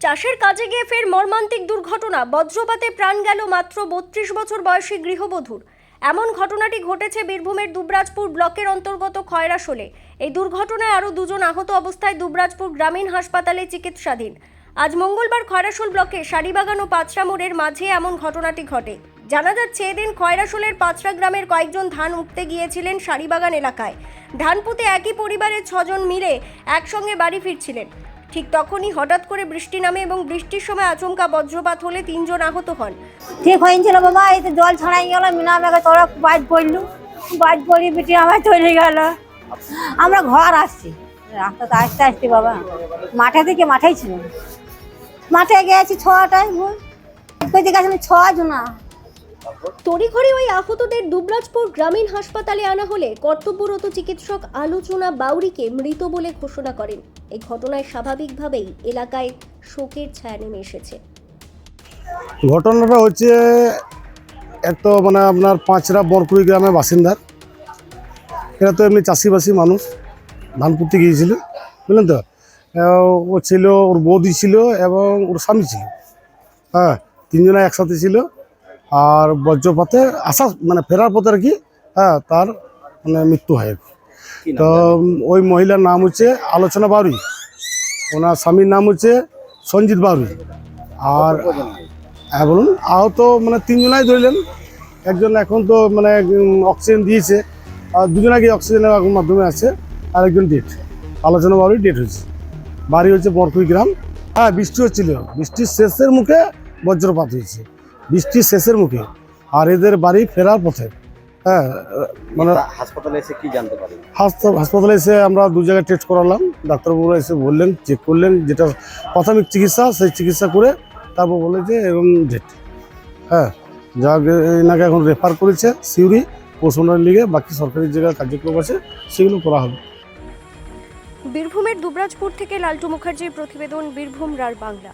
চাষের কাজে গিয়ে ফের মর্মান্তিক দুর্ঘটনা। বজ্রপাতে প্রাণ গেল মাত্র ৩২ বছর বয়সী গৃহবধূর। এমন ঘটনাটি ঘটেছে বীরভূমের দুবরাজপুর ব্লকের অন্তর্গত খয়রাশোলে। এই দুর্ঘটনায় আরও দুজন আহত অবস্থায় দুবরাজপুর গ্রামীণ হাসপাতালে চিকিৎসাধীন। আজ মঙ্গলবার খয়রাশোল ব্লকে শাড়িবাগান ও পাঁচরা মোড়ের মাঝে এমন ঘটনাটি ঘটে। জানা যাচ্ছে, এদিন খয়রাশোলের পাঁচরা গ্রামের কয়েকজন ধান উঠতে গিয়েছিলেন শাড়িবাগান এলাকায়। ধান পুঁতে একই পরিবারের 6 জন মিলে একসঙ্গে বাড়ি ফিরছিলেন। ঠিক তখনই হঠাৎ করে বৃষ্টি নামে এবং বৃষ্টির সময় আচমকা বজ্রপাত হলে 3 জন আহত হন। ঠিক হয়েছিল বাবা, এই তো জল ছড়াই গেল, মিনা মেঘে তোরা বাইর পড়লু, বাইর পড়ি বেটি আমার চলে গেল। আমরা ঘর আসছি, রাস্তা তো আসতে আসতে বাবা মাঠে থেকে মাঠেই ছিল, মাঠে গেছি 6টায় ভোর, গেছিলাম 6 জন। তড়িঘড়ি ওই আহতদের দুবরাজপুর গ্রামীণ হাসপাতালে আনা হলে কর্তব্যরত চিকিৎসক আলোচনা বাউরিকে মৃত বলে ঘোষণা করেন। এই ঘটনায় স্বাভাবিকভাবেই এলাকায় শোকের ছায়া নেমে এসেছে। ঘটনাটা হচ্ছে এত মানে আপনার পাঁচরা বরকুড়ি গ্রামের বাসিন্দার। এরা তো এমনি চাষিবাসী মানুষ, ধান পুঁততে গিয়েছিল, বুঝলেন তো। ও ছিল, ওর বৌদি ছিল এবং ওর স্বামী ছিল। হ্যাঁ, 3 জনে একসাথে ছিল। আর বজ্রপাতে আসা মানে ফেরার পথে আর কি, হ্যাঁ, তার মানে মৃত্যু হয়। তো ওই মহিলার নাম হচ্ছে আলোচনা বাউরি, ওনার স্বামীর নাম হচ্ছে সঞ্জিত বাউরি। আর হ্যাঁ বলুন, আহত মানে 3 জনাই ধরলেন। একজন এখন তো মানে অক্সিজেন দিয়েছে, আর 2 জন আগে অক্সিজেনের মাধ্যমে আছে, আর একজন ডেট। আলোচনা বাউরি ডেট হয়েছে। বাড়ি হচ্ছে বরকুড়ি গ্রাম। হ্যাঁ, বৃষ্টি হচ্ছিল, বৃষ্টির শেষের মুখে বজ্রপাত হয়েছে, বৃষ্টির শেষের মুখে। আর এদের বাড়ি ফেরার পথে। হ্যাঁ, মানে হাসপাতালে এসে কি জানতে পারেন? হাসপাতালে এসে আমরা 2 জায়গায় টেস্ট করালাম। ডাক্তারবাবুরা এসে বললেন, চেক করলেন, যেটা প্রাথমিক চিকিৎসা সেই চিকিৎসা করে তারপর বলে যে এরকম ডেট। হ্যাঁ, যা এনাকে এখন রেফার করেছে সিউড়ি পোস্টমর্টমের লিগে। বাকি সরকারি জায়গায় কার্যক্রম আছে, সেগুলো করা হবে। বীরভূমের দুবরাজপুর থেকে লালটু মুখার্জির প্রতিবেদন, বীরভূম রার বাংলা।